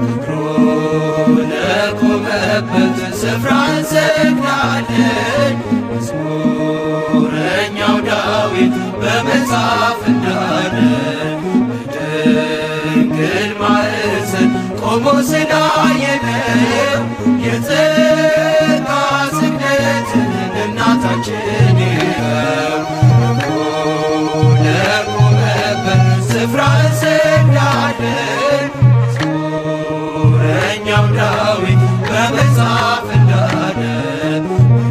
እግሩ ለቆመበት ስፍራ እንሰግዳለን። መዝሙረኛው ዳዊት በመጽሐፍ እንዳለ በድንግል ማኅፀን ቆሞ ስላየነው የጸጋ ስግደትን እናታችን ይኸው ለቆመበት ስፍራ እንሰግዳለን። መዝሙረኛው ዳዊት በመጽሐፍ እንዳለ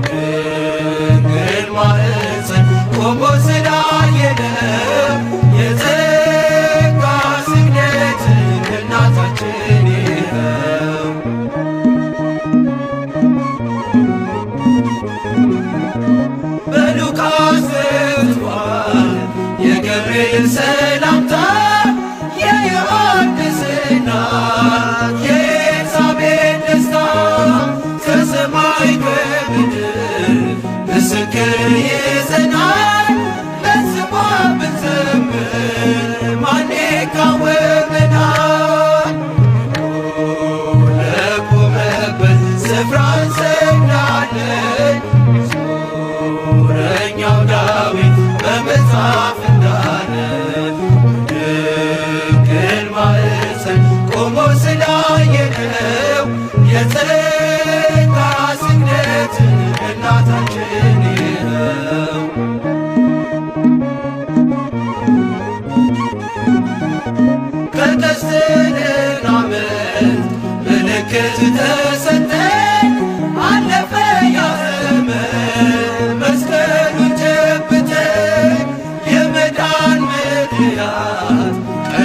በድንግል ማኅፀን ቆሞ ስላየነው የጸጋ ስግደትን እናታችን ይኸው በሉቃስ ዘግቷል የገብርኤል ሰላምታ የዮሐንስ እናት የኤልሳቤጥ ደስታ ከሰማይ ከምድር ምስክር ይዘናል። ለስሟ ብንዘምር ማን ይቃወማል?